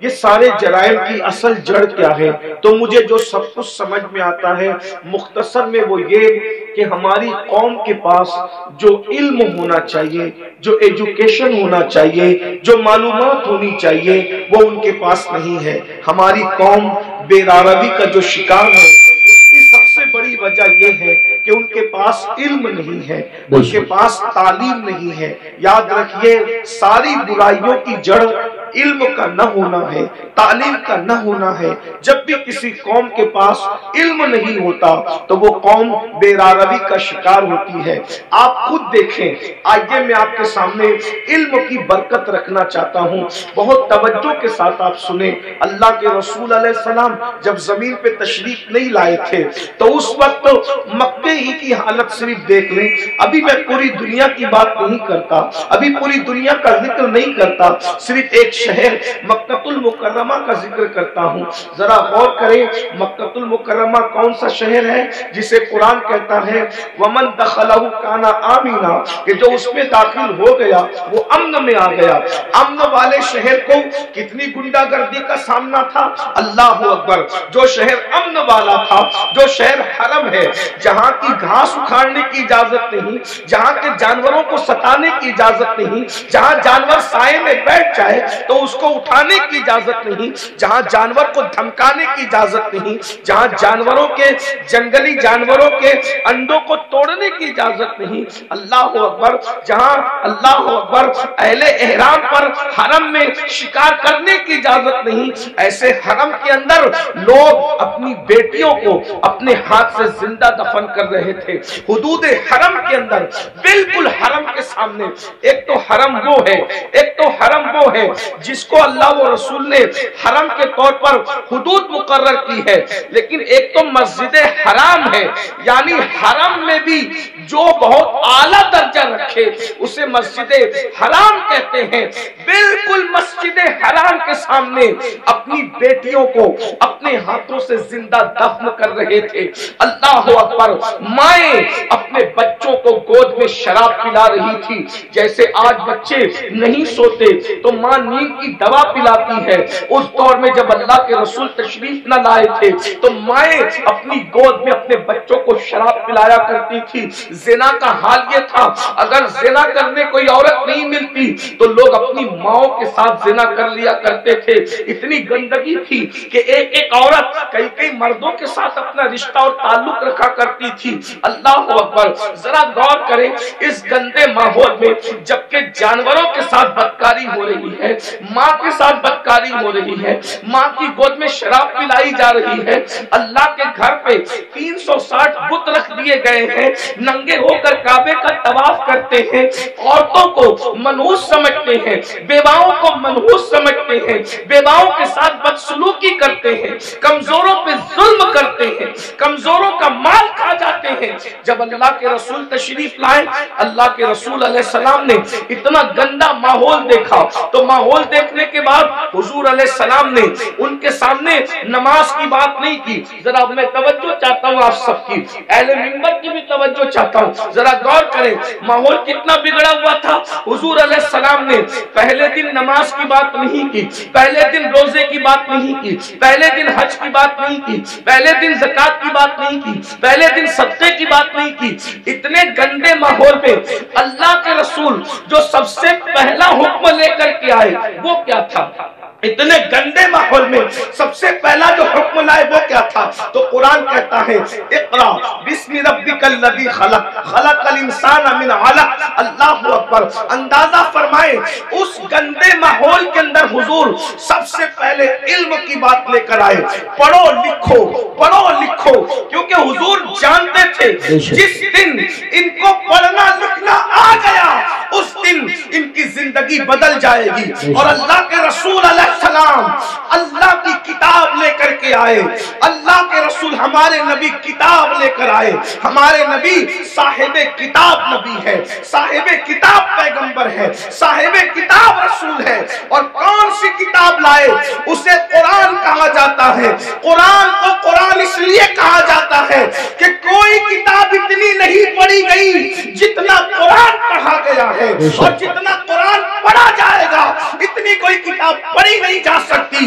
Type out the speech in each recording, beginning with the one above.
یہ سارے جرائم کی اصل جڑ کیا ہے؟ تو مجھے جو سب کچھ سمجھ میں آتا ہے مختصر میں وہ یہ کہ ہماری قوم کے پاس جو علم ہونا چاہیے، جو ایجوکیشن ہونا چاہیے، جو معلومات ہونی چاہیے، وہ ان کے پاس نہیں ہے۔ ہماری قوم بے راروی کا جو شکار ہے اس کی سب سے بڑی وجہ یہ ہے کہ ان کے پاس علم نہیں ہے، ان کے پاس تعلیم نہیں ہے۔ یاد رکھیے ساری برائیوں کی جڑ علم کا نہ ہونا ہے، تعلیم کا نہ ہونا ہے۔ جب بھی کسی قوم کے پاس علم نہیں ہوتا تو وہ قوم بے راروی کا شکار ہوتی ہے۔ آپ خود دیکھیں، آئیے میں آپ کے سامنے علم کی برکت رکھنا چاہتا ہوں، بہت توجہ کے ساتھ آپ سنیں۔ اللہ کے رسول علیہ السلام جب زمین پہ تشریف نہیں لائے تھے تو اس وقت مکے ہی کی حالت صرف دیکھ لیں۔ ابھی میں پوری دنیا کی بات نہیں کرتا، ابھی پوری دنیا کا ذکر نہیں کرتا، صرف ایک شہر مکہ المکرمہ کا ذکر کرتا ہوں۔ ذرا غور کریں مکہ المکرمہ کون سا شہر ہے جسے قرآن کہتا ہے وَمَن دَخَلَهُ كَانَ آمِنًا، کہ جو اس میں داخل ہو گیا وہ امن میں آ گیا۔ امن والے شہر کو کتنی گنڈا گردی کا سامنا تھا، اللہ اکبر۔ جو شہر امن والا تھا، جو شہر حرم ہے، جہاں کی گھاس اکھاڑنے کی اجازت نہیں، جہاں کے جانوروں کو ستانے کی اجازت نہیں، جہاں جانور سائے میں بیٹھ جائے تو اس کو اٹھانے کی اجازت نہیں، جہاں جانور کو دھمکانے کی اجازت نہیں، جہاں جانوروں کے جنگلی جانوروں کے انڈوں کو توڑنے کی اجازت نہیں، اللہ اکبر، جہاں اللہ اکبر اہل احرام پر حرم میں شکار کرنے کی اجازت نہیں، ایسے حرم کے اندر لوگ اپنی بیٹیوں کو اپنے ہاتھ سے زندہ دفن کر رہے تھے۔ حدود حرم کے اندر بالکل حرم کے سامنے ایک تو حرم وہ ہے، ایک تو حرم وہ ہے جس کو اللہ و رسول نے حرم کے طور پر حدود مقرر کی ہے، لیکن ایک تو مسجد حرام ہے، یعنی حرم میں بھی جو بہت اعلیٰ درجہ رکھے اسے مسجد حرام کہتے ہیں۔ بالکل مسجد حرام کے سامنے اپنی بیٹیوں کو اپنے ہاتھوں سے زندہ دفن کر رہے تھے۔ اللہ اکبر، مائیں اپنے بچوں کو گود میں شراب پلا رہی تھی، جیسے آج بچے نہیں سوتے تو ماں نیند کی دوا پلاتی ہے، اس دور میں جب اللہ کے رسول تشریف نہ لائے تھے تو مائیں اپنی گود میں اپنے بچوں کو شراب پلایا کرتی تھی۔ زنا کا حال یہ تھا، اگر زنا کرنے کوئی عورت نہیں ملتی تو لوگ اپنی ماؤں کے ساتھ زنا کر لیا کرتے تھے۔ اتنی گندگی تھی کہ ایک ایک عورت کئی کئی مردوں کے ساتھ اپنا رشتہ اور تعلق رکھا کرتی تھی۔ اللہ اکبر، ذرا غور کریں اس گندے ماحول میں جبکہ جانوروں کے ساتھ بدکاری ہو رہی ہے، ماں کے ساتھ بدکاری ہو رہی ہے، ماں کی گود میں شراب پلائی جا رہی ہے، اللہ کے گھر پہ 360 بت رکھ دیے گئے ہیں، ننگے ہو کر کعبے کا طواف کرتے ہیں، عورتوں کو منحوس سمجھتے ہیں، بیواؤں کو منحوس سمجھتے ہیں، بیواؤں کے ساتھ بدسلوکی کرتے ہیں، کمزوروں پہ ظلم کرتے ہیں، کمزوروں کا مال کھا جاتے ہیں۔ جب اللہ کے رسول تشریف لائے، اللہ کے رسول علیہ السلام نے اتنا گندا ماحول دیکھا تو ماحول دیکھنے کے بعد حضور علیہ السلام نے ان کے سامنے نماز کی بات نہیں کی۔ ذرا میں توجہ چاہتا ہوں آپ سب کی، اہل منبر کی بھی توجہ چاہتا ہوں، ذرا غور کریں ماحول کتنا بگڑا ہوا تھا۔ حضور علیہ السلام نے پہلے دن نماز کی بات نہیں کی، پہلے دن روزے کی بات نہیں کی، پہلے دن حج کی بات نہیں کی، پہلے دن زکات کی بات نہیں کی، پہلے دن صدقے کی بات نہیں کی۔ اتنے گندے ماحول میں اللہ کے رسول جو سب سے پہلا حکم لے کر کے آئے وہ کیا تھا؟ اتنے گندے ماحول میں سب سے پہلا جو حکم لائے وہ کیا تھا؟ تو قرآن کہتا ہے اقرا بسم ربک الذی خلق خلق الانسان من علق۔ اللہ اکبر، اندازہ فرمائے اس گندے ماحول کے اندر حضور سب سے پہلے علم کی بات لے کر آئے، پڑھو لکھو پڑھو لکھو، کیونکہ حضور جانتے تھے جس دن ان کو پڑھنا لکھنا آ گیا اس دن ان کی زندگی بدل جائے گی۔ اور اللہ کے رسول علیہ السلام اللہ کی کتاب لے کر کے آئے، اللہ کے رسول ہمارے نبی کتاب لے کر آئے، ہمارے نبی صاحب کتاب نبی ہے، صاحب کتاب پیغمبر ہے، صاحب کتاب رسول ہے۔ اور کون سی کتاب لائے؟ اسے قرآن کہا جاتا ہے۔ قرآن کو قرآن اس لیے کہا جاتا ہے کہ کوئی کتاب اتنی نہیں پڑھی گئی جتنا قرآن پڑھا گیا ہے، اور جتنا قرآن پڑھا جائے گا اتنی کوئی کتاب پڑھی نہیں جا سکتی۔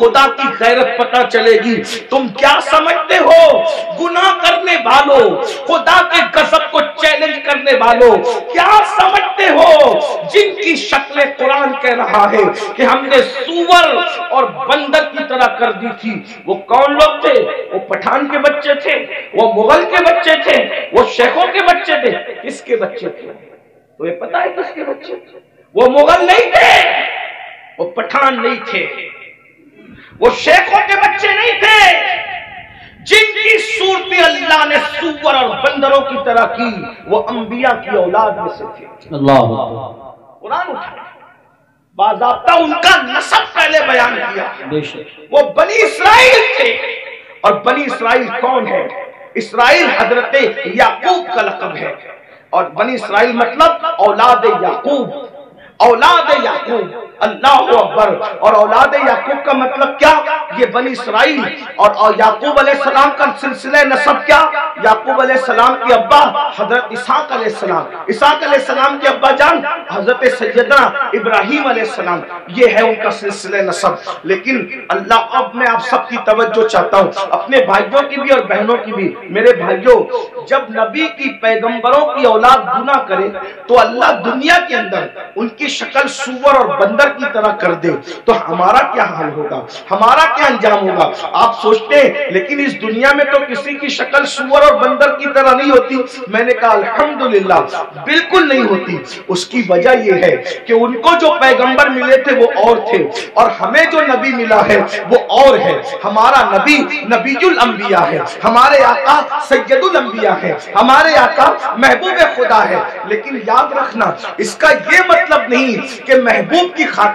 خدا کی غیرت پتہ چلے گی۔ تم کیا سمجھتے ہو گناہ کرنے والوں، خدا کے غضب کو چیلنج کرنے والوں، کیا سمجھتے ہو جن کی شکلیں قرآن کہہ رہا ہے کہ ہم نے سور اور بندر کی طرح کر دی تھی، وہ کون لوگ تھے؟ وہ پٹھان کے بچے تھے، وہ مغل کے بچے تھے، وہ شیخوں کے بچے تھے۔ کس کے بچے تھے؟ تو یہ پتا ہے کس کے بچے تھے؟ وہ مغل نہیں تھے، وہ پٹھان نہیں تھے، وہ شیخوں کے بچے نہیں تھے۔ جن کی صورتیں اللہ نے سور اور بندروں کی طرح کی وہ انبیاء کی اولاد میں سے تھے۔ اللہ قرآن اٹھا باضابطہ ان کا نسب پہلے بیان کیا، وہ بنی اسرائیل تھے۔ اور بنی اسرائیل کون ہے؟ اسرائیل حضرت یعقوب کا لقب ہے، اور بنی اسرائیل مطلب اولاد یعقوب، اولاد یعقوب، اللہ اکبر۔ اور اولاد یعقوب کا مطلب کیا؟ یہ بنی اسرائیل اور یعقوب علیہ السلام کا سلسلہ نسب کیا؟ یعقوب علیہ السلام کے ابا حضرت اسحاق علیہ السلام، اسحاق علیہ السلام کے ابا جان حضرت سیدنا ابراہیم علیہ السلام، یہ ہے ان کا سلسلہ نسب۔ لیکن اللہ، اب میں آپ سب کی توجہ چاہتا ہوں، اپنے بھائیوں کی بھی اور بہنوں کی بھی۔ میرے بھائیوں، جب نبی کی پیغمبروں کی اولاد گناہ کرے تو اللہ دنیا کے اندر ان کی شکل سور اور بندر کی طرح کر دے تو ہمارا کیا حال ہوگا، ہمارا کیا انجام ہوگا؟ آپ سوچتے ہیں لیکن اس دنیا میں تو کسی کی شکل سور اور بندر کی طرح نہیں ہوتی۔ میں نے کہا الحمدللہ بالکل نہیں ہوتی۔ اس کی وجہ یہ ہے کہ ان کو جو پیغمبر ملے تھے وہ اور تھے، اور ہمیں جو نبی ملا ہے وہ اور ہے۔ ہمارا نبی نبی الانبیاء ہے، ہمارے آقا سید الانبیاء ہے، ہمارے آقا محبوب خدا ہے۔ لیکن یاد رکھنا، اس کا یہ مطلب نہیں کہ محبوب کی خاطر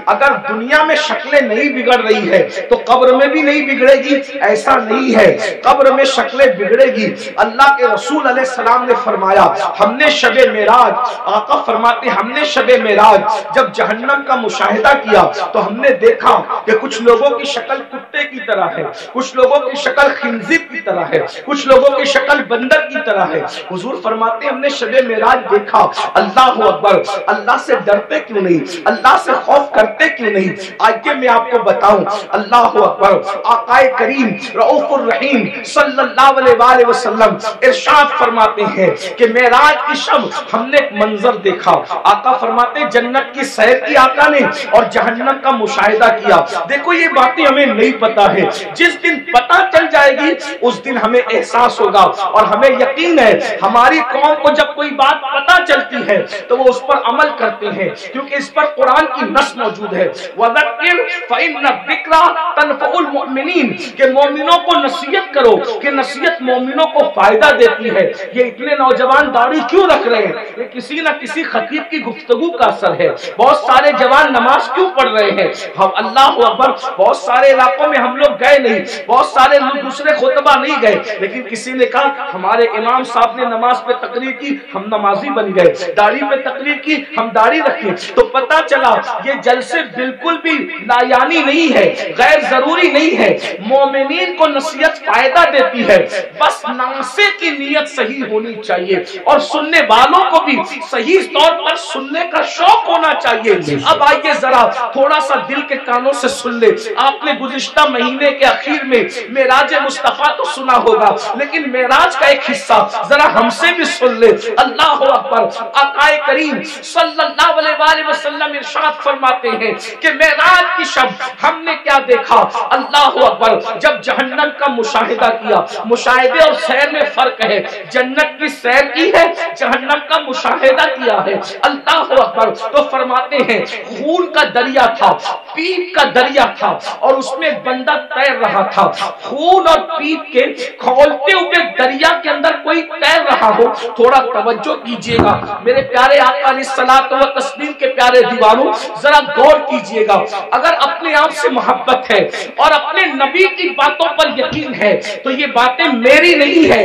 اگر دنیا میں شکلیں نہیں بگڑ رہی ہے تو قبر میں بھی نہیں بگڑے گی، ایسا نہیں ہے۔ قبر میں شکلیں بگڑے گی۔ اللہ کے رسول علیہ السلام نے فرمایا، ہم نے شب معراج، آقا فرماتے ہم نے شب معراج جب جہنم کا مشاہدہ کیا تو ہم نے دیکھا کہ کچھ لوگوں کی شکل کتے کی طرح ہے، کچھ لوگوں کی شکل خنزیر کی طرح ہے، کچھ لوگوں کی شکل بندر کی طرح ہے۔ حضور فرماتے ہم نے شب معراج دیکھا، اللہ اکبر، اللہ سے ڈرتے کیوں نہیں، اللہ سے خوف کرتے کیوں نہیں؟ آئیے میں آپ کو بتاؤں، اللہ اکبر، آقا کریم رؤوف الرحیم صلی اللہ علیہ وآلہ وسلم ارشاد فرماتے ہیں کہ معراج کی شب ہم نے ایک منظر دیکھا۔ آقا فرماتے جنت کی سیر کی آقا نے اور جہنم کا مشاہدہ کیا۔ دیکھو یہ باتیں ہمیں نہیں پتا ہے، جس دن پتا چل جائے گی اس دن ہمیں احساس ہوگا، اور ہمیں یقین ہے ہماری قوم کو جب کوئی بات پتا چلتی ہے تو وہ اس پر عمل کرتے ہیں، کیونکہ اس پر قرآن کی نص موجود ہے، وَذَكِّرْ فَإِنَّ الذِّكْرَىٰ تَنفَعُ الْمُؤْمِنِينَ، کہ مومنوں کو نصیحت کرو کہ نصیحت مومنوں کو فائدہ دیتی ہے۔ یہ اتنے نوجوان داڑھی کیوں رکھ رہے ہیں؟ یہ کسی نہ کسی خطیب کی گفتگو کا اثر ہے۔ بہت سارے جوان نماز کیوں پڑھ رہے ہیں؟ ہم اللہ اکبر، بہت سارے علاقوں میں ہم لوگ گئے نہیں، بہت سارے لوگ دوسرے خطبہ نہیں گئے، لیکن کسی نے کہا ہمارے امام صاحب نے نماز پہ تقریر کی، ہم نمازی بن گئے، داڑھی پہ تقریر کی، ہم داڑھی رکھیں، تو پتا چلا یہ جلسے بالکل بھی لایانی نہیں ہے، غیر ضروری نہیں ہے۔ مومنین کو نصیحت فائدہ دیتی ہے، بس ناصح کی نیت صحیح ہونی چاہیے، اور سننے والوں کو بھی صحیح طور پر سننے کا شوق ہونا چاہیے۔ اب آئیے ذرا تھوڑا سا دل کے کانوں سے سن لے۔ آپ نے گزشتہ مہینے کے اخیر میں معراج مصطفیٰ تو سنا ہوگا، لیکن معراج کا ایک حصہ ذرا ہم سے بھی سن لے۔ اللہ اکبر، آقا کریم صلی اللہ علیہ وآلہ وسلم ارشاد فرماتے ہیں کہ معراج کی شب ہم نے کیا دیکھا؟ اللہ اکبر، جب جہنم کا مشاہدہ کیا۔ مشاہدے اور سیر میں فرق ہے، جنت کی سیر کی ہے، جہنم کا مشاہدہ کیا ہے۔ اللہ اکبر، تو فرماتے ہیں خون کا دریا تھا، پیپ کا دریا تھا، اور اس میں بندہ تیر رہا تھا۔ خون اور پیپ کے کھولتے ہوئے دریا کے اندر کوئی تیر رہا ہو، تھوڑا توجہ کیجئے گا میرے پیارے آقا علیہ الصلوۃ والتسلیم کے پیارے دیوانوں، ذرا غور کیجئے گا۔ اگر اپنے آپ سے محبت ہے اور اپنے نبی کی باتوں پر یقین ہے تو یہ باتیں میری نہیں ہے،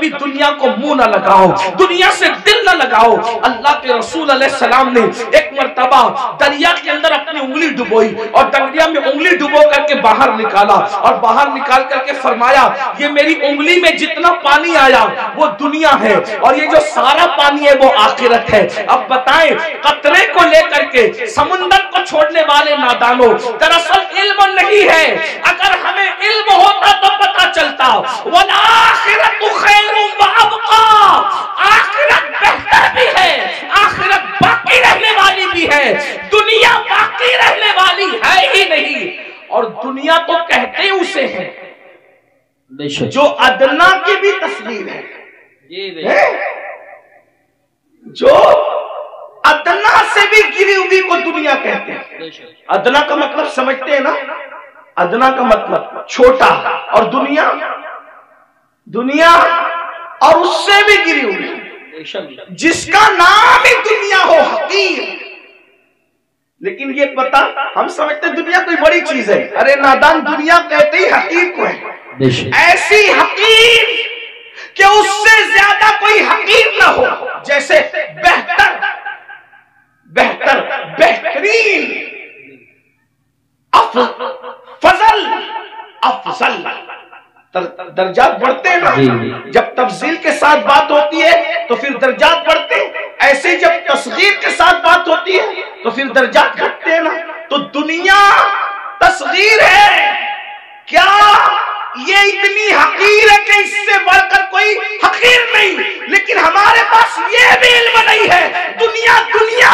کبھی دنیا کو منہ نہ لگاؤ، دنیا سے دل نہ لگاؤ۔ اللہ کے رسول علیہ السلام نے ایک مرتبہ دریا کے اندر اپنی انگلی ڈبوئی اور دریا میں انگلی ڈبو کر کے باہر نکالا، اور باہر نکال کر کے فرمایا یہ میری انگلی میں جتنا پانی آیا وہ دنیا ہے، اور یہ جو سارا پانی ہے وہ آخرت ہے۔ اب بتائیں قطرے کو لے کر کے سمندر کو چھوڑنے والے نادانوں، دراصل علم نہیں ہے۔ اگر ہمیں علم ہوتا تو پتہ چلتا وَالْآخِرَةُ خَيْرٌ وَأَبْقَىٰ، آخرت بہتر بھی ہے، آخرت باقی رہنے والی بھی ہے، دنیا باقی رہنے والی ہے ہی نہیں۔ اور دنیا تو کہتے اسے ہیں جو ادنا کی بھی تصویر ہے، جو ادنا سے بھی گری ہوئی کو دنیا کہتے ہیں۔ ادنا کا مطلب سمجھتے ہیں نا؟ ادنا کا مطلب چھوٹا، اور دنیا اور اس سے بھی گری ہوئی، جس کا نام ہی دنیا ہو حقیر۔ لیکن یہ پتا ہم سمجھتے دنیا کوئی بڑی چیز ہے، ارے نادان دنیا کہتے ہی حقیر کو ہے، ایسی حقیر کہ اس سے زیادہ کوئی حقیر نہ ہو، جیسے بہترین، افضل درجات بڑھتے ہیں نا، جب تفضیل کے ساتھ بات ہوتی ہے تو پھر درجات بڑھتے ہیں، ایسے جب تصغیر کے ساتھ بات ہوتی ہے تو پھر درجات گھٹتے ہیں نا۔ تو دنیا تصغیر ہے، کیا یہ اتنی حقیر ہے کہ اس سے بڑھ کر کوئی حقیر نہیں، لیکن ہمارے پاس یہ بھی علم نہیں ہے، دنیا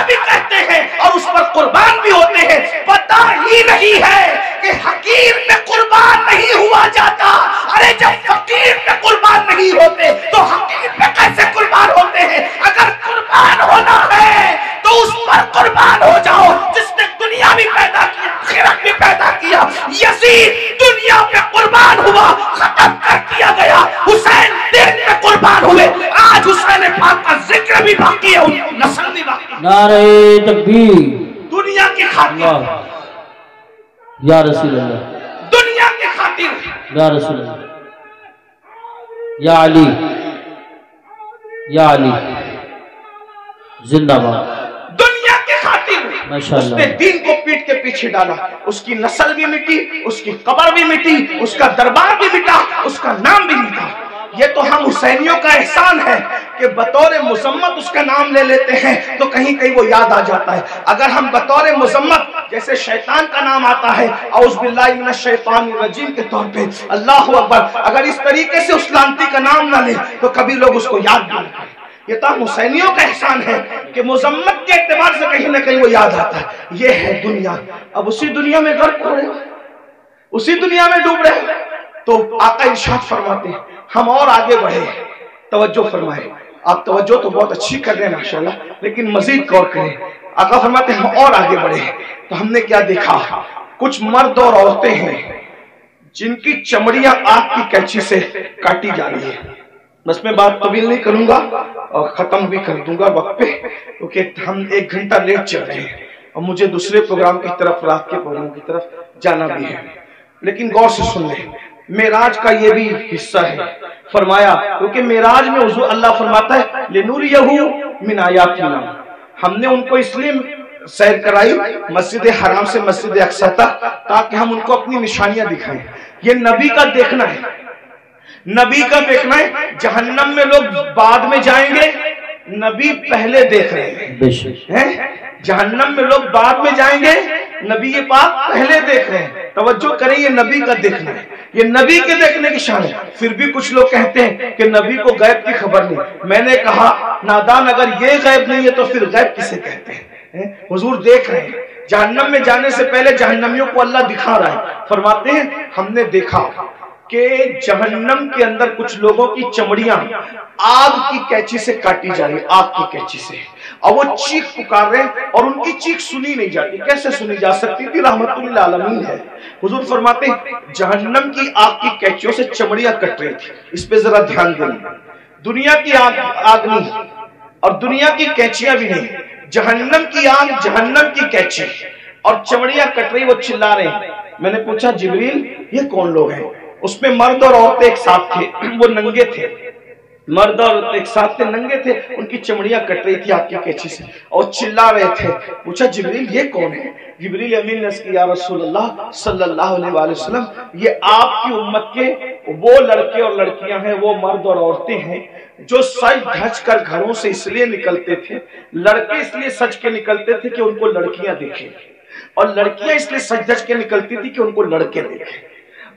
بھی کہتے ہیں اور اس پر قربان بھی ہوتے ہیں، پتہ ہی نہیں ہے کہ حقیر پہ قربان نہیں ہوا جاتا۔ ارے جب فقیر پہ قربان نہیں ہوتے تو حقیر پہ کیسے قربان ہوتے ہیں؟ اگر قربان ہونا ہے تو اس پر قربان ہو جاؤ جس نے دنیا بھی پیدا کیا، آخرت بھی پیدا کیا۔ یزید دنیا پہ قربان ہوا، ختم کر دیا گیا، حسین دین پہ قربان ہوئے، آج حسین پاک کا ذکر بھی باقی ہے، نسل بھی باقی ہے۔ نعرہ تکبیر، دنیا کی خاطر، یا رسول اللہ، دنیا کی خاطر، یا رسول اللہ، یا علی، یا علی زندہ باد، دنیا کی خاطر اس نے دین کو پیٹ کے پیچھے ڈالا، اس کی نسل بھی مٹی، اس کی قبر بھی مٹی، اس کا دربار بھی مٹا، اس کا نام بھی مٹا۔ یہ تو ہم حسینیوں کا احسان ہے کہ بطور مذمت اس کا نام لے لیتے ہیں تو کہیں کہیں وہ یاد آ جاتا ہے۔ اگر ہم بطور مذمت جیسے شیطان کا نام آتا ہے اعوذ باللہ من الشیطان الرجیم کے طور پہ، اللہ اکبر، اگر اس طریقے سے اس لعنتی کا نام نہ لے تو کبھی لوگ اس کو یاد بھی نہ کریں۔ یہ تو حسینیوں کا احسان ہے کہ مذمت کے اعتبار سے کہیں نہ کہیں وہ یاد آتا ہے۔ یہ ہے دنیا، اب اسی دنیا میں غرق ہو رہے ہو، اسی دنیا میں ڈوب رہے ہو۔ تو آقا ارشاد فرماتے ہیں ہم اور آگے بڑھے، توجہ فرمائے، آپ توجہ تو بہت اچھی کر رہے ہیں ماشاءاللہ، لیکن مزید غور کریں۔ آقا فرماتے ہیں ہم اور آگے بڑھے تو ہم نے کیا دیکھا، کچھ مرد اور عورتیں ہیں جن کی چمڑیاں آگ کی کینچی سے کاٹی جا رہی ہے۔ بس میں بات طویل نہیں کروں گا اور ختم بھی کر دوں گا وقت پہ، کیونکہ ہم 1 گھنٹہ لیٹ چل رہے ہیں اور مجھے دوسرے پروگرام کی طرف، رات کے پروگرام کی طرف جانا بھی ہے۔ لیکن غور سے سن لیں، معراج کا یہ بھی حصہ ہے۔ فرمایا کیونکہ معراج میں حضور اللہ فرماتا ہے لِنُرِيَهُ مِنْ آیَاتِنَا، ہم نے ان کو اس لیے سیر کرائی مسجد حرام سے مسجد اقصی تک تاکہ ہم ان کو اپنی نشانیاں دکھائیں۔ یہ نبی کا دیکھنا ہے، نبی کا دیکھنا ہے۔ جہنم میں لوگ بعد میں جائیں گے، نبی پہلے دیکھ رہے ہیں۔ جہنم میں لوگ بعد میں جائیں گے، نبی پاک پہلے دیکھ رہے ہیں۔ توجہ کریں، یہ نبی کا دیکھنا ہے، یہ نبی کے دیکھنے کی شان ہے۔ پھر بھی کچھ لوگ کہتے ہیں کہ نبی کو غیب کی خبر نہیں۔ میں نے کہا نادان، اگر یہ غیب نہیں ہے تو پھر غیب کسے کہتے ہیں؟ حضور دیکھ رہے ہیں، جہنم میں جانے سے پہلے جہنمیوں کو اللہ دکھا رہا ہے۔ فرماتے ہیں ہم نے دیکھا کہ جہنم کے اندر کچھ لوگوں کی چمڑیاں آگ کی کینچی سے کاٹی جا رہی، آگ کی کینچی سے، اور وہ چیخ پکار رہے ہیں اور ان کی چیخ سنی نہیں جاتی۔ کیسے سنی جا سکتی تھی؟ رحمت للعالمین ہے۔ حضور فرماتے ہیں جہنم کی آگ کی کینچیوں سے چمڑیاں کٹ رہی تھی۔ اس پہ ذرا دھیان دیں، دنیا کی آگ نہیں اور دنیا کی کینچیاں بھی نہیں، جہنم کی آگ، جہنم کی کینچی اور چمڑیاں کٹ رہی، وہ چلا رہے ہیں۔ میں نے پوچھا جبریل یہ کون لوگ ہیں؟ اس میں مرد اور عورتیں ایک ساتھ تھے، وہ ننگے تھے، مرد اور ایک ساتھ ننگے تھے، ان کی چمڑیاں کٹ رہی تھی آگ کی کیچی سے اور چلا رہے تھے. پوچھا جبریل یہ کون ہے؟ جبریل امین نے کہا یا رسول اللہ صلی اللہ علیہ وآلہ وسلم یہ آپ کی امت کے وہ لڑکے اور لڑکیاں ہیں، وہ مرد اور عورتیں ہیں جو سج دھج کر گھروں سے اس لیے نکلتے تھے. لڑکے اس لیے سج کے نکلتے تھے کہ ان کو لڑکیاں دیکھیں، اور لڑکیاں اس لیے سج دھج کے نکلتی تھی کہ ان کو لڑکے دیکھیں،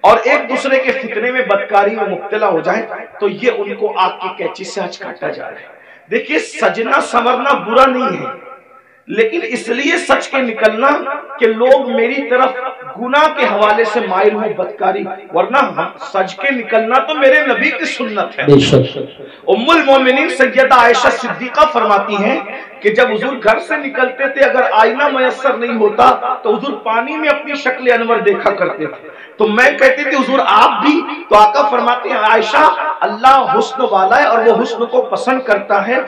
اور ایک دوسرے کے فتنے میں بدکاری میں مبتلا ہو جائیں تو یہ ان کو آگ کی کینچی سے آج کاٹا جا رہا ہے. دیکھیے سجنا سنورنا برا نہیں ہے، لیکن اس لیے سچ کے نکلنا کہ لوگ میری طرف گناہ کے حوالے سے مائل ہوں بدکاری، ورنہ سج کے نکلنا تو میرے نبی کی سنت ہے. ام المومنین سیدہ عائشہ صدیقہ فرماتی ہیں کہ جب حضور گھر سے نکلتے تھے اگر آئینہ میسر نہیں ہوتا تو حضور پانی میں اپنی شکل انور دیکھا کرتے تھے. تو میں کہتی تھی حضور آپ بھی؟ تو آقا فرماتے ہیں عائشہ اللہ حسن والا ہے اور وہ حسن کو پسند کرتا ہے.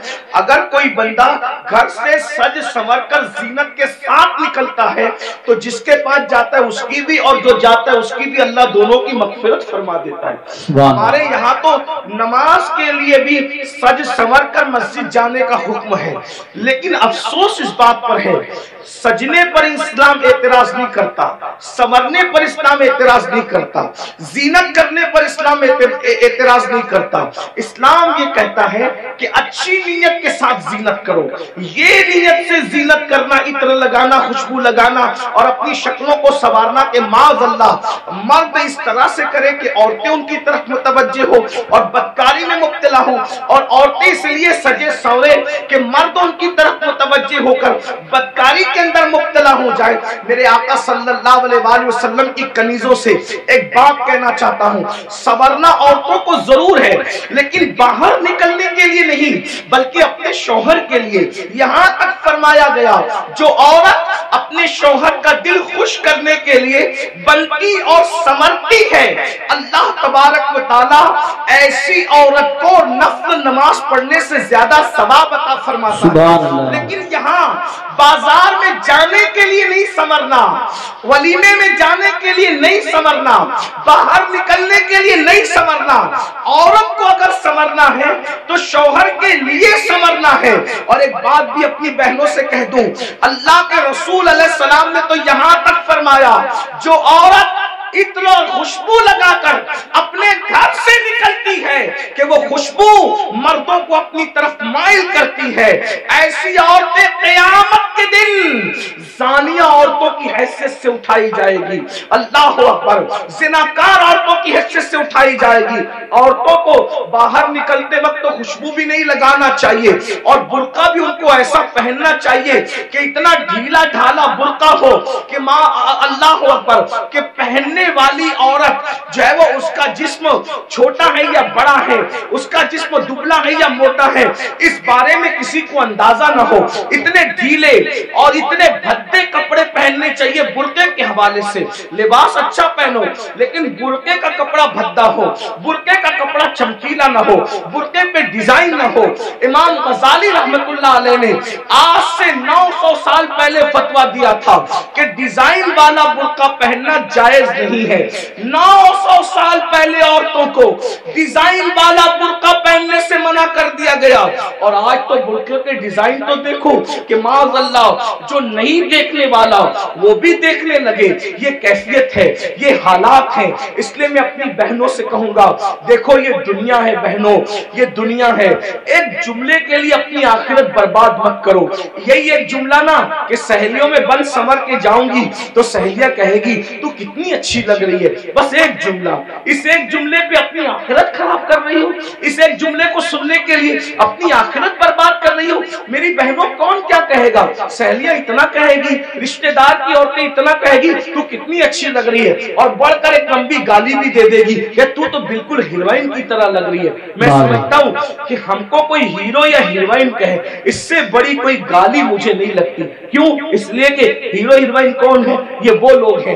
اگر کوئی بندہ گھر سے سج سنور کر زینت کے ساتھ نکلتا ہے تو جس کے پاس جاتا ہے اس کی بھی اور جو جاتا ہے اس کی بھی اللہ دونوں کی مغفرت فرما دیتا ہے. ہمارے یہاں تو نماز کے لیے بھی سج سنور کر مسجد جانے کا حکم ہے، لیکن افسوس اس بات پر ہے سجنے پر اسلام اعتراض نہیں کرتا، سنورنے پر اسلام اعتراض نہیں کرتا، زینت کرنے پر اسلام اعتراض نہیں کرتا. اسلام یہ کہتا ہے کہ اچھی نیت کے ساتھ زینت کرو. یہ نیت سے زینت کرنا، عطر لگانا، خوشبو لگانا اور اپنی شکلوں کو سنوارنا کہ معاذ اللہ مرد اس طرح سے کرے کہ عورتیں ان کی طرف متوجہ ہو اور بدکاری میں مبتلا ہو، اور عورتیں اس لیے سجے سورے کہ مرد ان کی طرف متوجہ ہو کر بدکاری کے اندر مبتلا ہو جائے. میرے آقا صلی اللہ علیہ وآلہ وسلم کی کنیزوں سے ایک بات کہنا چاہتا ہوں، سنورنا عورتوں کو ضرور ہے لیکن باہر نکلنے کے لیے نہیں بلکہ اپنے شوہر کے لیے. یہاں تک فرمایا گیا جو عورت اپنے شوہر کا دل خوش کرنے کے لیے بنتی اور سنورتی ہے اللہ تبارک و تعالی ایسی عورت کو نفل نماز پڑھنے سے زیادہ ثواب عطا فرماتا ہے. لیکن یہاں بازار میں جانے کے لیے نہیں سنورنا، ولیمے میں جانے کے لیے نہیں سنورنا، باہر نکلنے کے لیے نہیں سنورنا. عورت کو اگر سنورنا ہے تو شوہر کے لیے سنورنا ہے. اور ایک بات بھی اپنی بہنوں سے کہہ دوں، اللہ کے رسول علیہ السلام نے تو یہاں تک فرمایا جو عورت عطر اور خوشبو لگا کر اپنے گھر سے نکلتی ہے کہ وہ خوشبو مردوں کو اپنی طرف مائل کرتی ہے، ایسی عورتیں قیامت کے دن زانیہ عورتوں کی حیثیت سے اٹھائی جائے گی. اللہ اکبر. زناکار عورتوں کی حیثیت سے اٹھائی جائے گی. عورتوں کو باہر نکلتے وقت تو خوشبو بھی نہیں لگانا چاہیے اور برقع بھی ان کو ایسا پہننا چاہیے کہ اتنا ڈھیلا ڈھالا برقع ہو کہ ماں اللہ اکبر کہ پہننے والی عورت جو ہے وہ اس کا جسم چھوٹا ہے یا بڑا ہے، اس کا جسم دبلا ہے یا موٹا ہے، اس بارے میں کسی کو اندازہ نہ ہو. اتنے ڈھیلے اور اتنے بھدے کپڑے پہننے چاہیے. برقعے کے حوالے سے لباس اچھا پہنو لیکن برقعے کا کپڑا بھدا ہو، برقعے کا کپڑا چمکیلا نہ ہو، برقعے پہ ڈیزائن نہ ہو. امام غزالی رحمت اللہ علیہ نے آج سے 900 سال پہلے فتویٰ دیا تھا کہ ڈیزائن والا برقع پہننا جائز نہیں ہے. 900 سال پہلے عورتوں کو ڈیزائن والا برقع پہننے سے منع کر دیا گیا. اور آج تو برقعے کے ڈیزائن تو دیکھو کہ معاذ اللہ جو نہیں دیکھنے والا وہ بھی دیکھنے لگے. یہ کیفیت ہے، یہ حالات ہیں. اس لیے میں اپنی بہنوں سے کہوں گا دیکھو یہ دنیا ہے بہنوں، یہ دنیا ہے. ایک جملے کے لیے اپنی آخرت برباد مت کرو. یہی ایک جملہ نا کہ سہیلیوں میں بن سنور کے جاؤں گی تو سہیلیاں کہے گی تو کتنی اچھی لگ رہی ہے. بس ایک جملہ، اس ایک جملے پہ اپنی آخرت خراب کر رہی ہوں. اس ایک جملے کو سننے کے لیے اپنی آخرت برباد کر رہی ہوں. میری بہنوں کون کیا کہے گا؟ سہیلیاں اتنا کہے گی، رشتہ دار کی عورتیں اتنا کہے گی تو کتنی اچھی لگ رہی ہے، اور بڑھ کر ایک لمبی گالی بھی دے دے گی کہ تو بالکل ہیروئن کی طرح لگ رہی ہے. میں سمجھتا ہوں کہ ہم کو کوئی ہیرو یا ہیروئن کہے اس سے بڑی کوئی گالی مجھے نہیں لگتی. کیوں؟ اس لیے کہ ہیرو ہیروئن کون ہے؟ یہ وہ لوگ ہیں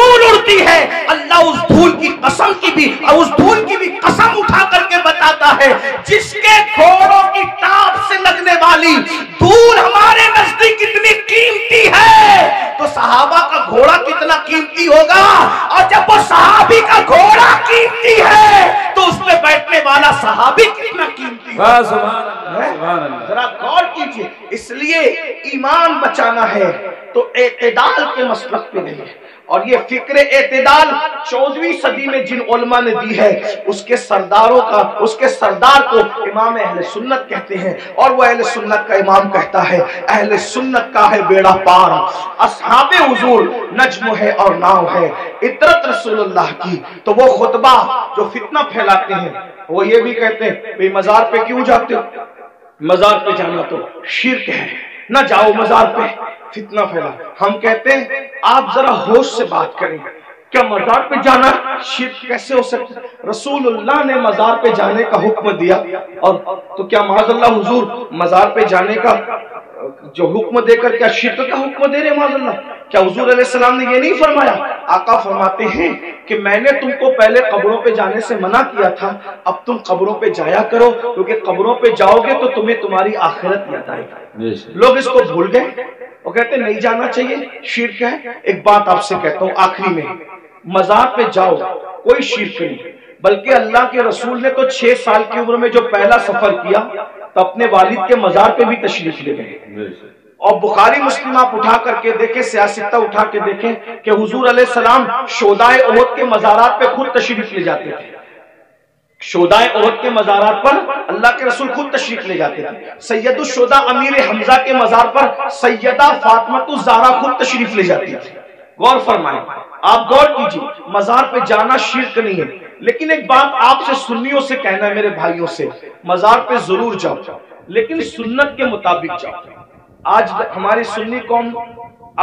دھول اڑتی ہے، اللہ اس دھول کی قسم کی بھی اور اس دھول کی بھی قسم اٹھا کر کے بتاتا ہے جس کے گھوڑوں کی ٹاپ سے لگنے والی دھول ہمارے نزدیک کتنی قیمتی ہے تو صحابہ کا گھوڑا کتنا قیمتی ہوگا، اور جب وہ صحابی کا گھوڑا قیمتی ہے تو اس پہ بیٹھنے والا صحابی کتنا قیمتی ہے۔ ذرا غور کیجئے، اس لیے ایمان بچانا ہے تو اعتدال کے مسلک پہ نہیں ہے، اور یہ فکر اعتدال 14ویں صدی میں جن علماء نے دی ہے اس کے سردار کو امام اہل سنت کہتے ہیں، اور وہ اہل سنت کا امام کہتا ہے اہل سنت کا ہے بیڑا پار، اصحاب حضور نجم ہے اور ناؤ ہے، اطرت رسول اللہ کی۔ تو وہ خطبہ جو فتنہ پھیلاتے ہیں وہ یہ بھی کہتے ہیں بھئی مزار پہ کیوں جاتے ہو، مزار پہ جانا تو شرک ہے، نہ جاؤ مزار پہ، فتنہ پھیلا۔ ہم کہتے ہیں آپ ذرا ہوش سے بات کریں، کیا مزار پہ جانا شرک کیسے ہو سکتا؟ رسول اللہ نے مزار پہ جانے کا حکم دیا، اور تو کیا معاذ اللہ حضور مزار پہ جانے کا جو حکم دے کر کیا شرک کا حکم دے رہے معاذ اللہ؟ کیا حضور علیہ السلام نے یہ نہیں فرمایا؟ آقا فرماتے ہیں کہ میں نے تم کو پہلے قبروں پہ جانے سے منع کیا تھا، اب تم قبروں پہ جایا کرو، کیونکہ قبروں پہ جاؤ گے تو تمہیں تمہاری آخرت یاد آئے گی۔ لوگ اس کو بھول گئے، وہ کہتے ہیں نہیں جانا چاہیے، شرک ہے۔ ایک بات آپ سے کہتا ہوں آخری میں، مزار پہ جاؤ کوئی شرک نہیں، بلکہ اللہ کے رسول نے تو 6 سال کی عمر میں جو پہلا سفر کیا تو اپنے والد کے مزار پہ بھی تشریف لے گئے، اور بخاری مسلم آپ اٹھا کر کے دیکھیں، سیاستہ اٹھا کے دیکھیں کہ حضور علیہ السلام شہدائے احد کے مزارات پہ خود تشریف لے جاتے تھے، شہدائے احد کے مزارات پر اللہ کے رسول خود تشریف لے جاتے تھے، سید الشہداء امیر حمزہ کے مزار پر سیدہ فاطمہ الزہرا خود تشریف لے جاتی تھی۔ غور فرمائیں، آپ غور کیجئے، مزار پہ جانا شرک نہیں ہے، لیکن ایک بات آپ سے سنیوں سے کہنا ہے، میرے بھائیوں سے، مزار پہ ضرور جاؤ لیکن سنت کے مطابق جاؤ۔ آج ہماری سنی قوم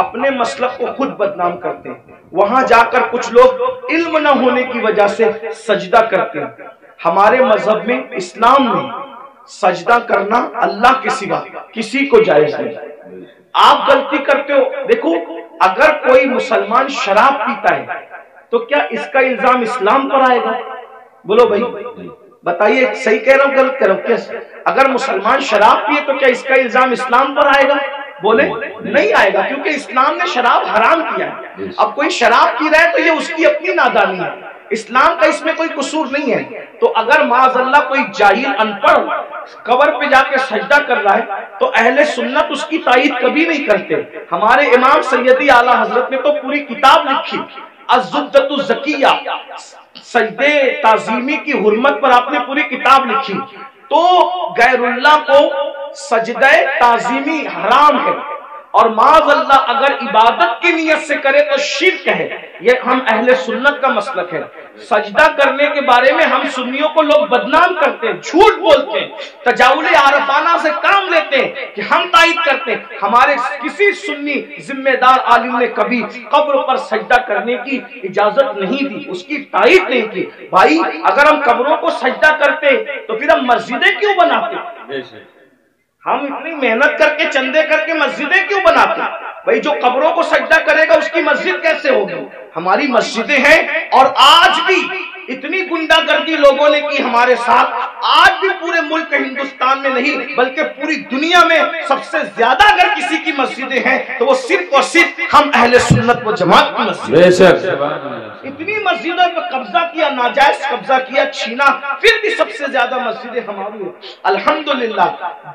اپنے مسلک کو خود بدنام کرتے ہیں، وہاں جا کر کچھ لوگ علم نہ ہونے کی وجہ سے سجدہ کرتے ہیں۔ ہمارے مذہب میں، اسلام میں سجدہ کرنا اللہ کے سوا کسی کو جائز نہیں۔ آپ غلطی کرتے ہو، دیکھو اگر کوئی مسلمان شراب پیتا ہے تو کیا اس کا الزام اسلام پر آئے گا؟ بولو بھائی بتائیے، صحیح کہہ رہا ہوں غلط کہہ رہا ہوں؟ کیسے اگر مسلمان شراب پیے تو کیا اس کا الزام اسلام پر آئے گا؟ بولے نہیں آئے گا، کیونکہ اسلام نے شراب حرام کیا ہے۔ اب کوئی شراب پی رہا ہے تو یہ اس کی اپنی نادانی ہے، اسلام کا اس میں کوئی قصور نہیں ہے۔ تو اگر معاذ اللہ کوئی جاہل ان پڑھ قبر پہ جا کے سجدہ کر رہا ہے تو اہل سنت اس کی تائید کبھی نہیں کرتے۔ ہمارے امام سیدی اعلیٰ حضرت نے تو پوری کتاب لکھی، الزبدۃ الزکیہ، سجدے تعظیمی کی حرمت پر آپ نے پوری کتاب لکھی۔ تو غیر اللہ کو سجدہ تعظیمی حرام ہے، اور معاذ اللہ اگر عبادت کی نیت سے کرے تو شرک ہے۔ یہ ہم اہل سنت کا مسلک ہے۔ سجدہ کرنے کے بارے میں ہم سنیوں کو لوگ بدنام کرتے ہیں، جھوٹ بولتے ہیں، تجاول عارفانہ سے کام لیتے ہیں کہ ہم تائید کرتے ہیں۔ ہمارے کسی سنی ذمہ دار عالم نے کبھی قبر پر سجدہ کرنے کی اجازت نہیں دی، اس کی تائید نہیں کی۔ بھائی اگر ہم قبروں کو سجدہ کرتے تو پھر ہم مسجدیں کیوں بناتے؟ ہم اتنی محنت کر کے چندے کر کے مسجدیں کیوں بناتے؟ بھائی جو قبروں کو سجدہ کرے گا اس کی مسجد کیسے ہوگی؟ ہماری مسجدیں ہیں، اور آج بھی اتنی گنڈا گردی لوگوں نے کی ہمارے ساتھ، آج بھی پورے ملک ہندوستان میں نہیں بلکہ پوری دنیا میں سب سے زیادہ اگر کسی کی مسجدیں ہیں تو وہ صرف اور صرف ہم اہل سنت و جماعت کی مسجد۔ اتنی مسجدوں پہ قبضہ کیا، ناجائز قبضہ کیا، چھینا، پھر بھی سب سے زیادہ مسجدیں ہماری ہیں۔ الحمدللہ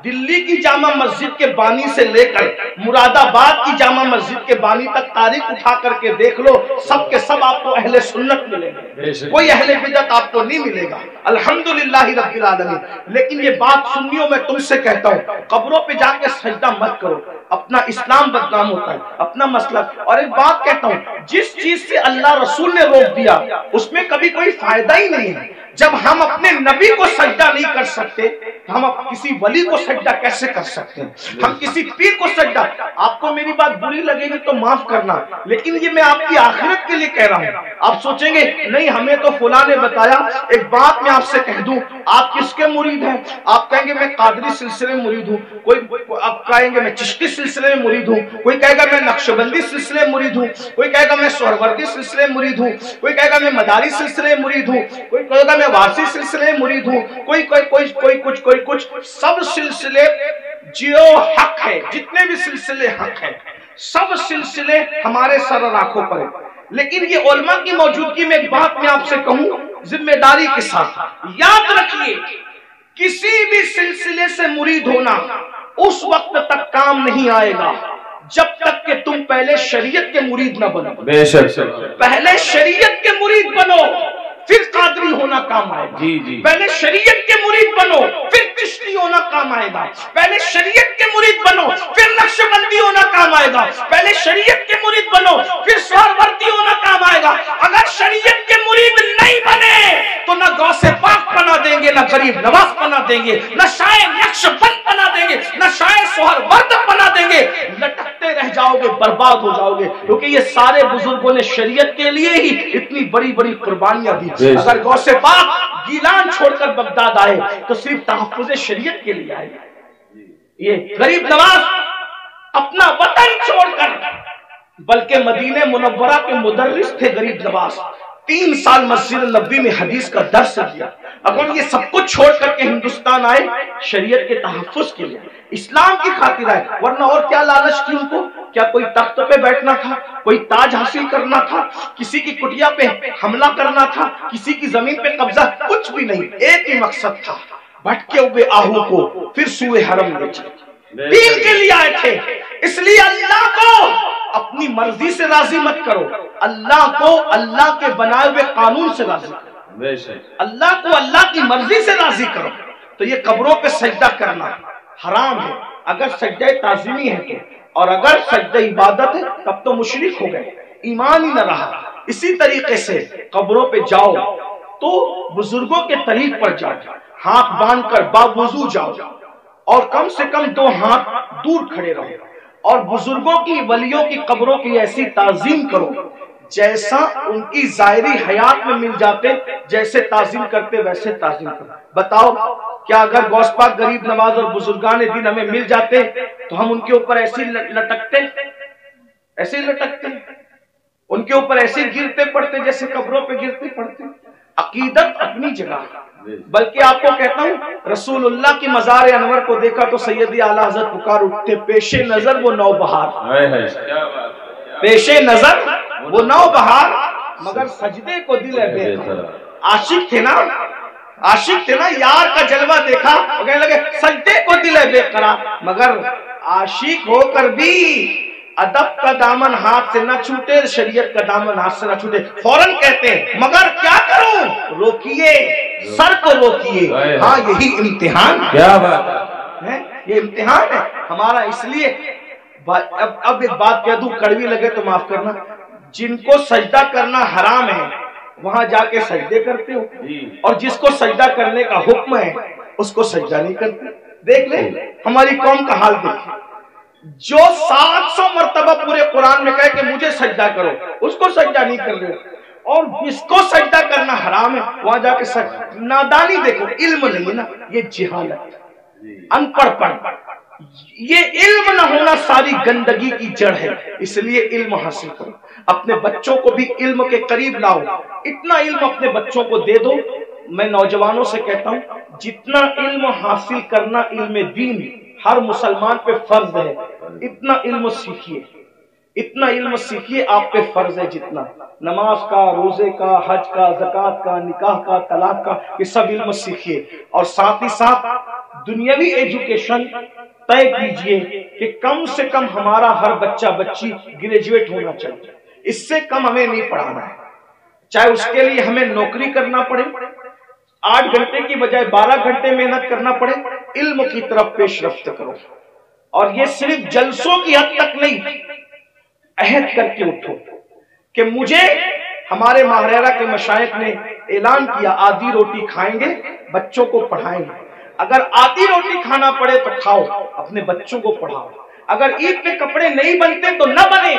دلی کی جامع مسجد کے بانی سے لے کر مراد آباد کی جامع مسجد کے بانی تک تاریخ اٹھا کر کے دیکھ لو، سب کے سب آپ کو اہل سنت ملیں گے، کوئی اہل بدعت آپ کو نہیں ملے گا، الحمدللہ رب العالمین۔ لیکن یہ بات سنیوں میں تم سے کہتا ہوں، قبروں پہ جا کے سجدہ مت کرو، اپنا اسلام بدنام ہوتا ہے، اپنا مسلک۔ اور ایک بات کہتا ہوں، جس چیز سے اللہ رسول نے روک دیا اس میں کبھی کوئی فائدہ ہی نہیں ہے۔ جب ہم اپنے نبی کو سجدہ نہیں کر سکتے ہم کسی ولی کو سجدہ کیسے کر سکتے ہیں؟ ہم کسی پیر کو سجدہ، آپ کو میری بات بری لگے گی تو معاف کرنا، لیکن یہ میں آپ کی آخرت کے لیے کہہ رہا ہوں۔ آپ سوچیں گے نہیں ہمیں تو فلاں نے بتایا۔ ایک بات میں آپ سے کہہ دوں، آپ آپ کس کے مرید ہیں؟ آپ کہیں گے میں قادری سلسلے میں مرید ہوں، کوئی آپ کہیں گے میں چشتی سلسلے میں مرید ہوں، کوئی کہے گا میں نقشبندی سلسلے میں مرید ہوں، کوئی کہے گا میں سہروردی سلسلے میں مرید ہوں، کوئی کہے گا میں مداری سلسلے میں مرید ہوں، کوئی کہے گا میں واسی سلسلے میں مرید ہوں، کوئی کچھ سب سلسلے جو حق ہے، جتنے بھی سلسلے حق ہیں سب سلسلے ہمارے سر اور آنکھوں پر ہیں۔ لیکن یہ علماء کی موجودگی میں ایک بات میں آپ سے کہوں ذمہ داری کے ساتھ، یاد رکھیے کسی بھی سلسلے سے مرید ہونا اس وقت تک کام نہیں آئے گا جب تک کہ تم پہلے شریعت کے مرید نہ بنو۔ بے شک پہلے شریعت کے مرید بنو پھر قادری ہونا کام آئے گا۔ پہلے شریعت کے مرید بنو پھر چشتی ہونا کام آئے گا۔ پہلے شریعت کے مرید بنو پھر نقشبندی ہونا کام آئے گا۔ پہلے شریعت کے مرید بنو پھر سہروردی ہونا کام آئے گا۔ اگر شریعت کے مرید نہیں بنے تو نہ غوث پاک بنا دیں گے، نہ غریب نواز بنا دیں گے، نہ شاعر نقشبند بنا دیں گے، نہ شاعر سہرورد بنا دیں گے، لٹکتے رہ جاؤ گے، برباد ہو جاؤ گے، کیونکہ یہ سارے بزرگوں نے شریعت کے لیے ہی اتنی بڑی بڑی قربانیاں دی۔ اگر غوث پاک گیلان چھوڑ کر بغداد آئے تو صرف تحفظ شریعت کے لیے آئے۔ یہ غریب نواز اپنا وطن چھوڑ کر، بلکہ مدینہ منورہ کے مدرس تھے غریب نواز، 3 سال مسجد نبوی میں حدیث کا درس دیا۔ اگر یہ سب کچھ چھوڑ کر کے ہندوستان آئے شریعت کے تحفظ کے لیے، اسلام کی خاطر آئے، ورنہ اور کیا لالچ تھی ان کو؟ کیا کوئی تخت پہ بیٹھنا تھا، کوئی تاج حاصل کرنا تھا، کسی کی کٹیا پہ حملہ کرنا تھا، کسی کی زمین پہ قبضہ؟ کچھ بھی نہیں، ایک ہی مقصد تھا، بھٹکے ہوئے آہو کو پھر سوئے حرم لے جائے۔ دین کے لیے آئے تھے، اس لیے اللہ کو اپنی مرضی سے راضی مت کرو، اللہ کو اللہ کے بنائے ہوئے قانون سے راضی کرو۔ اللہ کو اللہ کی مرضی سے راضی کرو۔ تو یہ قبروں پہ سجدہ کرنا حرام ہے اگر سجدہ تعظیمی ہے تو، اور اگر سجدہ عبادت ہے تب تو مشرک ہو گئے، ایمان ہی نہ رہا۔ اسی طریقے سے قبروں پہ جاؤ تو بزرگوں کے طریق پر جاؤ، ہاتھ باندھ کر باوضو جاؤ، اور کم سے کم 2 ہاتھ دور کھڑے رہو، اور بزرگوں کی ولیوں کی قبروں کی ایسی تعظیم کرو جیسا ان کی ظاہری حیات میں مل جاتے، جیسے تعظیم کرتے ویسے تعظیم کرو۔ بتاؤ کیا اگر غوث پاک غریب نواز اور بزرگان دین ہمیں مل جاتے تو ہم ان کے اوپر ایسے لٹکتے، ایسے لٹکتے، ان کے اوپر ایسے گرتے پڑتے جیسے قبروں پہ گرتے پڑتے؟ عقیدت اپنی جگہ، بلکہ آپ کو کہتا ہوں رسول اللہ کی مزار انور کو دیکھا تو سیدی اعلیٰ حضرت پکار اٹھتے، پیش نظر وہ نو بہار، پیش نظر وہ نو بہار، مگر سجدے کو دل ہے بے قرار۔ عاشق تھے نا، عاشق تھے نا، یار کا جلوہ دیکھا وہ کہنے لگے سجدے کو دل ہے بے قرار، مگر عاشق ہو کر بھی ادب کا دامن ہاتھ سے نہ چھوٹے، شریعت کا دامن ہاتھ سے نہ چھوٹے، فوراً کہتے ہیں مگر کیا کروں؟ روکیے، سر کو روکیے، ہاں یہی امتحان کیا بات ہے، یہ امتحان ہے ہمارا۔ اس لیے اب ایک بات کہہ دوں، کڑوی لگے تو معاف کرنا، جن کو سجدہ کرنا حرام ہے وہاں جا کے سجدے کرتے ہو، اور جس کو سجدہ کرنے کا حکم ہے اس کو سجدہ نہیں کرتے۔ دیکھ لیں ہماری قوم کا حال دیکھیں، جو 700 مرتبہ پورے قرآن میں کہے کہ مجھے سجدہ کرو اس کو سجدہ نہیں کر رہے، اور جس کو سجدہ کرنا حرام ہے وہاں جا کے سجدہ۔ نادانی دیکھو، علم نہیں ہے نا، یہ جہالت، ان پڑھ پڑھ، یہ علم نہ ہونا ساری گندگی کی جڑ ہے۔ اس لیے علم حاصل کرو، اپنے بچوں کو بھی علم کے قریب لاؤ، اتنا علم اپنے بچوں کو دے دو۔ میں نوجوانوں سے کہتا ہوں جتنا علم حاصل کرنا علم دین ہر مسلمان پہ فرض ہے، اتنا علم سیکھیے، اتنا علم سیکھیے، آپ پہ فرض ہے جتنا نماز کا، روزے کا، حج کا، زکوٰۃ کا، نکاح کا، طلاق کا، یہ سب علم سیکھیے، اور ساتھ ہی ساتھ دنیاوی ایجوکیشن طے کیجئے کہ کم سے کم ہمارا ہر بچہ بچی گریجویٹ ہونا چاہیے، اس سے کم ہمیں نہیں پڑھانا ہے، چاہے اس کے لیے ہمیں نوکری کرنا پڑے، 8 گھنٹے کی بجائے 12 گھنٹے محنت کرنا پڑے، علم کی طرف پیش رفت کرو۔ اور یہ صرف جلسوں کی حد تک نہیں، عہد کر کے اٹھو کہ مجھے، ہمارے ماہرہ کے مشائخ نے اعلان کیا آدھی روٹی کھائیں گے، بچوں کو پڑھائیں گے، اگر آدھی روٹی کھانا پڑے تو کھاؤ، اپنے بچوں کو پڑھاؤ، اگر عید کے کپڑے نہیں بنتے تو نہ بنے،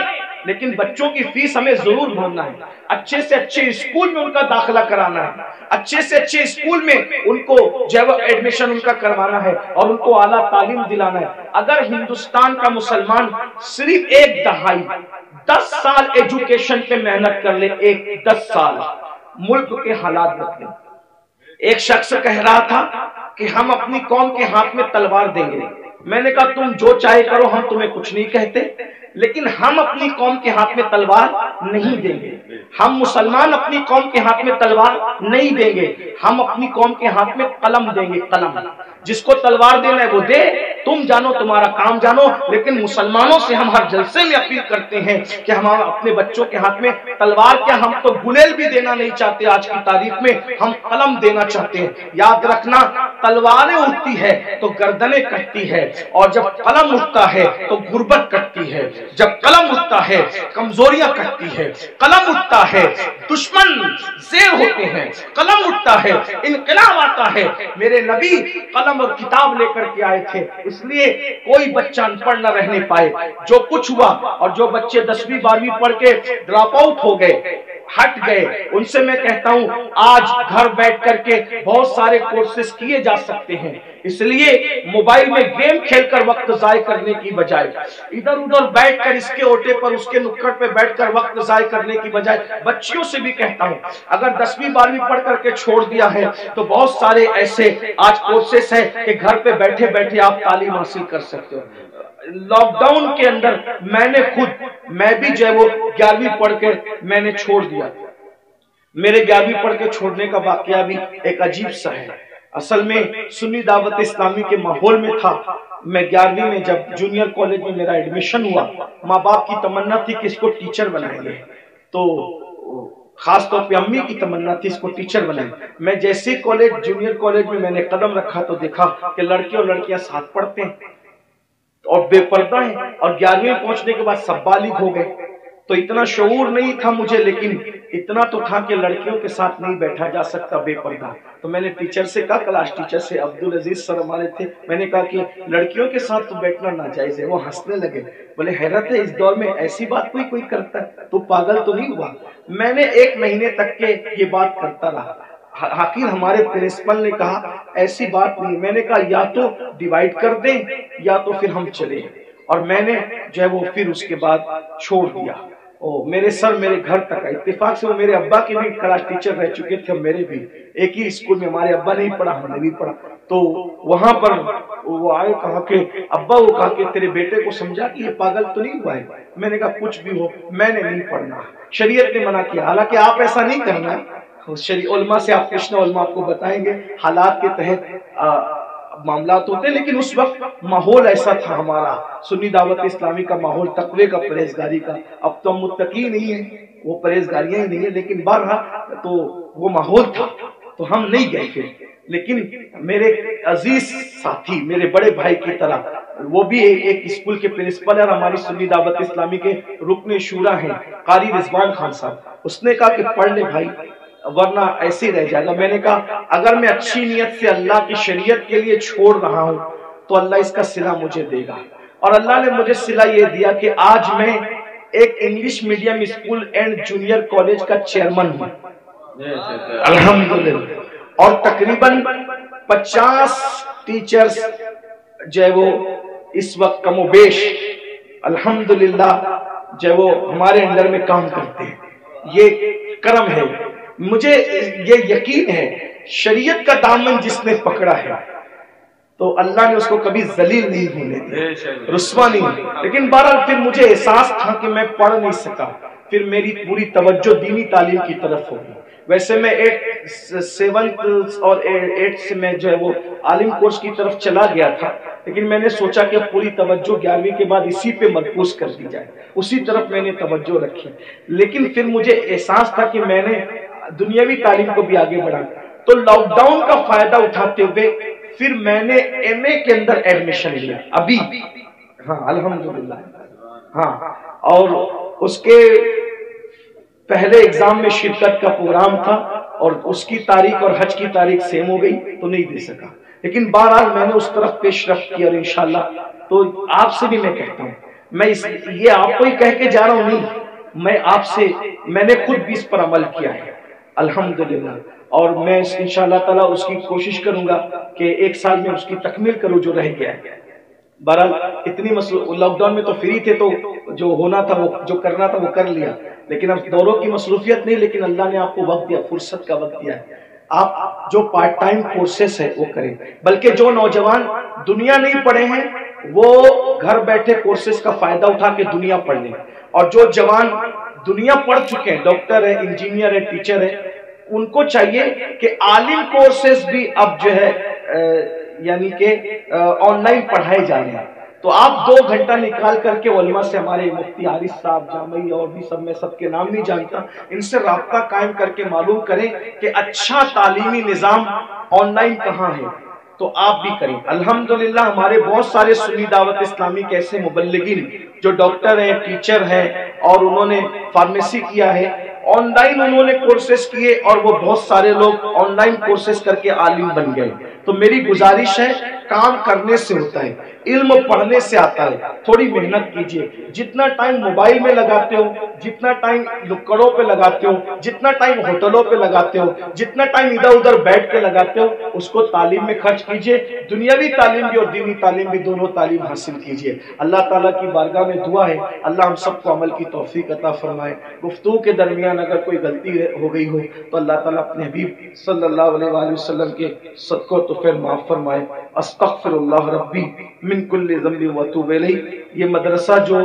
لیکن بچوں کی فیس ہمیں ضرور بھرنا ہے، اچھے سے اچھے اسکول میں ان کا داخلہ کرانا ہے، اچھے سے اچھے اسکول میں ان کو جو ایڈمیشن ان کا کروانا ہے اور ان کو اعلیٰ تعلیم دلانا ہے۔ اگر ہندوستان کا مسلمان صرف 1 دہائی 10 سال ایجوکیشن پہ محنت کر لے، 10 سال، ملک کے حالات بدلیں۔ ایک شخص کہہ رہا تھا کہ ہم اپنی قوم کے ہاتھ میں تلوار دیں گے، میں نے کہا تم جو چاہے کرو، ہم تمہیں کچھ نہیں کہتے، لیکن ہم اپنی قوم کے ہاتھ میں تلوار نہیں دیں گے۔ ہم مسلمان اپنی قوم کے ہاتھ میں تلوار نہیں دیں گے، ہم اپنی قوم کے ہاتھ میں قلم دیں گے، قلم۔ جس کو تلوار دینا ہے وہ دے، تم جانو، تمہارا کام جانو، لیکن مسلمانوں سے ہم ہر جلسے میں اپیل کرتے ہیں کہ ہم اپنے بچوں کے ہاتھ میں تلوار کیا، ہم تو گلیل بھی دینا نہیں چاہتے آج کی تاریخ میں، ہم قلم دینا چاہتے ہیں۔ یاد رکھنا، تلواریں اٹھتی ہے تو گردنیں کٹتی ہے، اور جب قلم اٹھتا ہے تو غربت کٹتی ہے، جب قلم اٹھتا ہے کمزوریاں کٹتی ہے، قلم اٹھتا ہے دشمن زیر ہوتے ہیں، قلم اٹھتا ہے انقلاب آتا ہے۔ میرے نبی قلم اور کتاب لے کر کے آئے تھے، اس لیے کوئی بچہ ان پڑھ نہ رہنے پائے۔ جو کچھ ہوا، اور جو بچے 10ویں 12ویں پڑھ کے ڈراپ آؤٹ ہو گئے، ہٹ گئے، ان سے میں کہتا ہوں آج گھر بیٹھ کر کے بہت سارے کورسز کیے جا سکتے ہیں، اس لیے موبائل میں گیم کھیل کر وقت ضائع کرنے کی بجائے، ادھر ادھر بیٹھ کر اس کے اوٹے پر اس کے نکڑ پہ بیٹھ کر وقت ضائع کرنے کی بجائے، بچیوں سے بھی کہتا ہوں اگر 10ویں 12ویں پڑھ کر کے چھوڑ دیا ہے تو بہت سارے ایسے آج کورسز ہیں کہ گھر پہ بیٹھے بیٹھے آپ تعلیم حاصل کر سکتے ہو۔ لاک ڈاؤن کے اندر میں بھی جو ہے وہ 11ویں پڑھ کے میں نے چھوڑ دیا، میرے 11ویں پڑھ کے چھوڑنے کا واقعہ بھی ایک عجیب سا ہے۔ اصل میں سنی دعوت اسلامی کے ماحول میں تھا، میں 11ویں میں جب جونیئر کالج میں میرا ایڈمیشن ہوا، ماں باپ کی تمنا تھی کہ اس کو ٹیچر بنائیں گے، تو خاص طور پہ امی کی تمنا تھی اس کو ٹیچر بنائیں۔ میں جیسے جونیئر کالج میں نے قدم رکھا تو دیکھا کہ لڑکے اور لڑکیاں ساتھ پڑھتے ہیں اور بے پردہ ہیں، اور 11ویں پہنچنے کے بعد سب بالغ ہو گئے۔ تو اتنا شعور نہیں تھا مجھے، لیکن اتنا تو تھا کہ لڑکیوں کے ساتھ نہیں بیٹھا جا سکتا بے پردہ۔ تو میں نے ٹیچر سے کہا، کلاس ٹیچر سے، عبدالعزیز سر ہمارے تھے، میں نے کہا کہ لڑکیوں کے ساتھ تو بیٹھنا ناجائز ہے۔ وہ ہنسنے لگے، بولے حیرت ہے اس دور میں ایسی بات کوئی کرتا ہے، تو پاگل تو نہیں ہوا؟ میں نے 1 مہینے تک کے یہ بات کرتا رہا، آخر ہمارے پرنسپل نے کہا ایسی بات نہیں۔ میں نے کہا یا تو ڈیوائیڈ کر دیں یا تو پھر ہم چلیں، اور میں نے جو ہے وہ پھر اس کے بعد چھوڑ دیا۔ میرے سر میرے گھر تک آئے، اتفاق سے وہ میرے ابا کے بھی کلاس ٹیچر رہ چکے تھے، میرے بھی ایک ہی اسکول میں، ہمارے ابا نہیں پڑھا ہم نے بھی پڑھا۔ تو وہاں پر وہ آئے، کہا کہ ابا، وہ کہا کہ تیرے بیٹے کو سمجھا کہ یہ پاگل تو نہیں ہوا ہے؟ میں نے کہا کچھ بھی ہو میں نے نہیں پڑھنا، شریعت نے منع کیا، حالانکہ آپ ایسا نہیں کرنا، علماء سے آپ پوچھنا، علماء آپ کو بتائیں گے حالات کے تحت معاملات ہوتے ہیں، لیکن اس وقت ماحول ایسا تھا ہمارا سنی دعوت اسلامی کا ماحول، تقوی کا، پرہیزگاری کا۔ اب تو ہم متقی نہیں ہیں، وہ پرہیزگاریاں ہی نہیں ہیں، لیکن بہرحال تو وہ ماحول تھا تو ہم نہیں گئے پھر۔ لیکن میرے عزیز ساتھی، میرے بڑے بھائی کی طرح، وہ بھی ایک اسکول کے پرنسپل اور ہماری سنی دعوت اسلامی کے رکن شورا ہیں، قاری رضوان خان صاحب، اس نے کہا کہ پڑھ لے بھائی ورنہ ایسے ہی رہ جائے گا۔ میں نے کہا اگر میں اچھی نیت سے اللہ کی شریعت کے لیے چھوڑ رہا ہوں تو اللہ اس کا صلہ مجھے دے گا، اور اللہ نے مجھے صلہ یہ دیا کہ آج میں ایک English medium school and junior college کا چیئرمین ہوں الحمدللہ، اور تقریباً 50 ٹیچرز جو ہے وہ اس وقت کم و بیش الحمدللہ جو ہے وہ ہمارے اندر میں کام کرتے ہیں۔ یہ کرم ہے، مجھے یہ یقین ہے شریعت کا دامن جس نے پکڑا ہے تو اللہ نے اس کو کبھی ذلیل نہیں ہونے دیا، رسوا نہیں۔ لیکن بہرحال پھر مجھے احساس تھا کہ میں پڑھ نہیں سکا، پھر میری پوری توجہ دینی تعلیم کی طرف ہوگی۔ ویسے میں 7th اور 8th سے میں جو ہے وہ عالم کورس کی طرف چلا گیا تھا، لیکن میں نے سوچا کہ پوری توجہ 11ویں کے بعد اسی پہ مرکوز کر دی جائے، اسی طرف میں نے توجہ رکھی۔ لیکن پھر مجھے احساس تھا کہ میں نے دنیاوی تعلیم کو بھی آگے بڑھا، تو لاک ڈاؤن کا فائدہ اٹھاتے ہوئے پھر میں نے ایم اے کے اندر ایڈمیشن لیا ابھی، ہاں الحمدللہ، ہاں، اور اس کے پہلے ایگزام میں شرکت کا پروگرام تھا اور اس کی تاریخ اور حج کی تاریخ سیم ہو گئی تو نہیں دے سکا، لیکن بہرحال میں نے اس طرف پیش رفت کی، اور انشاءاللہ تو آپ سے بھی میں کہتا ہوں، میں یہ آپ کو ہی کہہ کے جا رہا ہوں، نہیں، میں نے خود بھی اس پر عمل کیا ہے الحمدللہ، اور میں انشاءاللہ تعالیٰ اس کی کوشش کروں گا کہ 1 سال میں اس کی تکمیل کروں جو رہ گیا ہے۔ بہرحال اتنی لاک ڈاؤن میں تو فری تھے، تو جو ہونا تھا وہ جو کرنا تھا وہ کر لیا، لیکن اب دوروں کی مصروفیت نہیں، لیکن اللہ نے آپ کو وقت دیا، فرصت کا وقت دیا ہے، آپ جو پارٹ ٹائم کورسز ہے وہ کریں، بلکہ جو نوجوان دنیا نہیں پڑھے ہیں وہ گھر بیٹھے کورسز کا فائدہ اٹھا کے دنیا پڑھ لیں، اور جو جوان دنیا پڑھ چکے ہیں، ڈاکٹر ہے، انجینئر ہے، ٹیچر ہے، ان کو چاہیے کہ عالم کورسز بھی اب جو ہے یعنی کہ آن لائن پڑھائے جا رہے ہیں، تو آپ 2 گھنٹہ نکال کر کے علماء سے، ہمارے مفتی حارث صاحب جامعی اور بھی سب، میں سب کے نام نہیں جانتا، ان سے رابطہ قائم کر کے معلوم کریں کہ اچھا تعلیمی نظام آن لائن کہاں ہے، تو آپ بھی کریں۔ الحمدللہ ہمارے بہت سارے سنی دعوت اسلامی کے ایسے مبلغین جو ڈاکٹر ہیں، ٹیچر ہیں، اور انہوں نے فارمیسی کیا ہے، آن لائن انہوں نے کورسز کیے، اور وہ بہت سارے لوگ آن لائن کورسز کر کے عالم بن گئے۔ تو میری گزارش ہے، کام کرنے سے ہوتا ہے، علم پڑھنے سے آتا ہے، تھوڑی محنت کیجئے، جتنا ٹائم موبائل میں لگاتے ہو، جتنا ٹائم نکڑوں پہ لگاتے ہو، جتنا ٹائم ہوٹلوں پہ لگاتے ہو، جتنا ٹائم ادھر ادھر بیٹھ کے لگاتے ہو، اس کو تعلیم میں خرچ کیجئے، دنیاوی تعلیم بھی اور دینی تعلیم بھی، دونوں تعلیم حاصل کیجئے۔ اللہ تعالیٰ کی بارگاہ میں دعا ہے اللہ ہم سب کو عمل کی توفیق عطا فرمائے۔ گفتگو کے درمیان اگر کوئی غلطی ہو گئی ہو تو اللہ تعالیٰ اپنے حبیب صلی اللہ علیہ وآلہ وسلم کے صدقہ تو پھر معاف فرمائے۔ استغفر اللہ ربی من کل ذنب واتوب الیہ۔ یہ مدرسہ جو